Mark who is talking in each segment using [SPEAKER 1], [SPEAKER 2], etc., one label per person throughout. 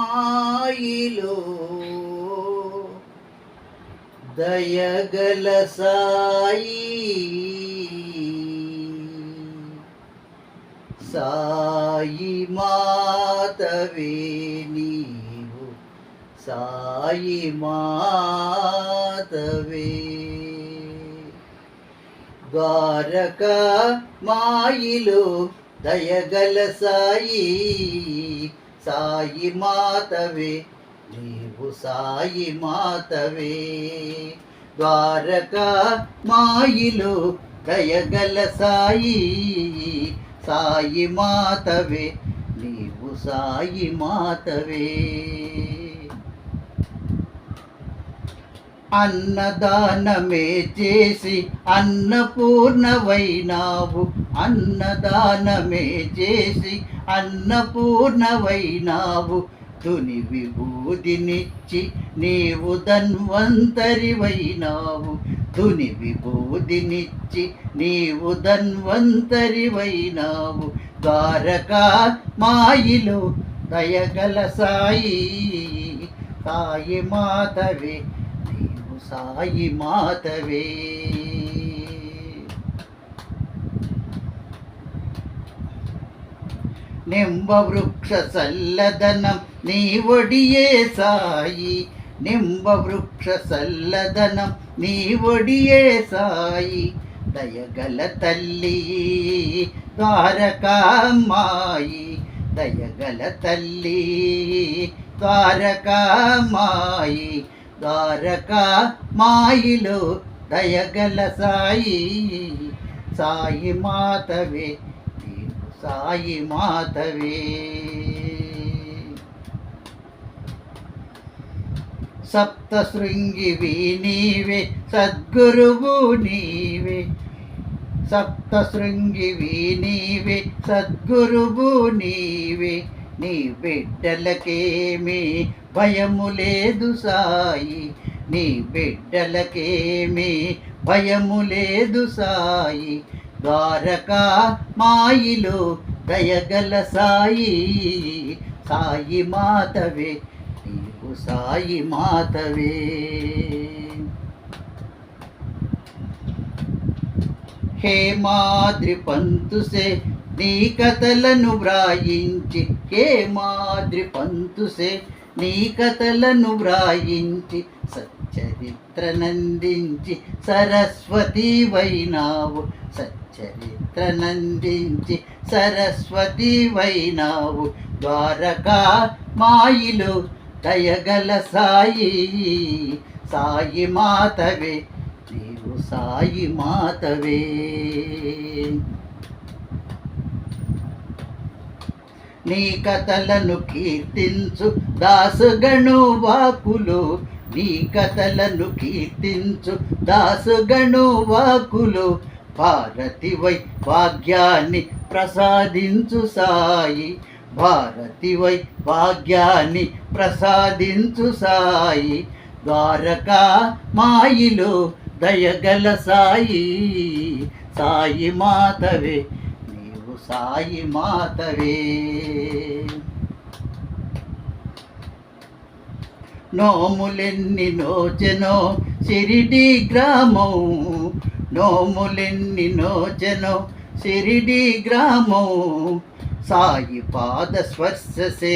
[SPEAKER 1] ద్వారకామాయిలో దయగల సాయి సాయి మాతవే నీవు సాయి మాతవే ద్వారకా మాయిలో దయగల సాయి సాయి మాతవే నీవు సాయి మాతవే ద్వారకా మాయిలో దయగల సాయి సాయి మాతవే నీవు సాయి మాతవే అన్నదానమే చేసి అన్నపూర్ణవైనావు అన్నదానమే చేసి అన్నపూర్ణవైనావు తుని విభూదినిచ్చి నీవు ధన్వంతరివైనావు తుని విభూదినిచ్చి నీవు ధన్వంతరివైనావు ద్వారకా మాయిలో దయగల సాయి సాయి మాతవే నీవు సాయి మాతవే నింబవృక్ష సల్లదనం నీ ఒడియే సాయి నింబవృక్ష సల్లదనం నీ ఒడియే సాయి దయగల తల్లి ద్వారకామాయి దయగల తల్లి ద్వారకామాయి ద్వారకామాయిలో దయగల సాయి సాయి మాతవే సాయి మాతవే సప్తశృంగివి నీవే సద్గురువు నీవే సప్తశృంగివి నీవే సద్గురువు నీవే నీ బిడ్డలకేమీ భయము లేదు సాయి నీ బిడ్డలకేమీ భయము లేదు సాయి ద్వారకా మాయిలో దయగల సాయి సాయి మాతవే నీవు సాయి మాతవే హేమాద్రి పంతుసే నీ కథలను వ్రాయించి హేమాద్రి పంతుసే నీ కథలను వ్రాయించి సచ్చరిత్రనందించి సరస్వతి వైనావు సచ్చరిత్రనందించి సరస్వతి వైనావు ద్వారకా మాయిలో దయగల సాయి సాయి మాతవే నీవు సాయి మాతవే నీ కథలను కీర్తించు దాసుగణు వాకులు నీ కథలను కీర్తించు దాసుగణు వాకులు భారతివై భాగ్యాన్ని ప్రసాదించు సాయి భారతివై భాగ్యాన్ని ప్రసాదించు సాయి ద్వారకా మాయిలో దయగల సాయి సాయి మాతవే నీవు సాయి మాతవే నోములెన్ని నోచెనో షిరిడి గ్రామం నోములెన్ని నోచెనో షిరిడి గ్రామం సాయి పాద స్పర్శసే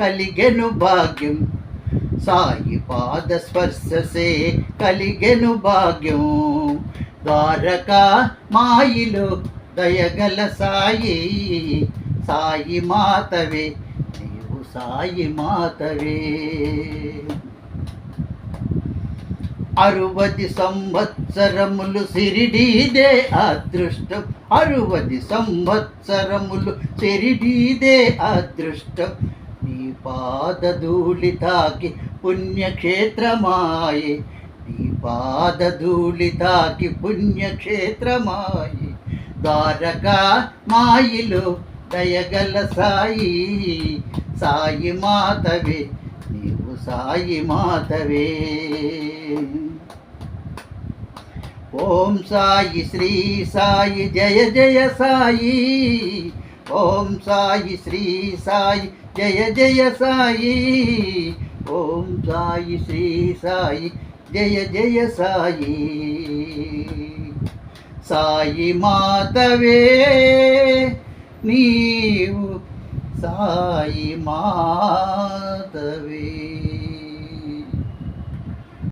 [SPEAKER 1] కలిగెను భాగ్యం సాయి పాద స్పర్శసే కలిగెను భాగ్యం ద్వారకా మాయిలో దయగల సాయి సాయి మాతవే నీవు సాయి మాతవే 60 సంవత్సరములు షిరిడీదే అదృష్టం 60 సంవత్సరములు షిరిడీదే అదృష్టం నీ పాదధూళి తాకి పుణ్యక్షేత్రమాయే నీ పాదధూళి తాకి పుణ్యక్షేత్రమాయే ద్వారకా మాయిలో దయగల సాయి సాయి మాతవే నీవు సాయి మాతవే ఓం సాయి శ్రీ సాయి జయ జయ సాయి. ఓం సాయి శ్రీ సాయి జయ జయ సాయి. ఓం సాయి శ్రీ సాయి జయ జయ సాయి. సాయి మాతవే నీవు, సాయి మాతవే.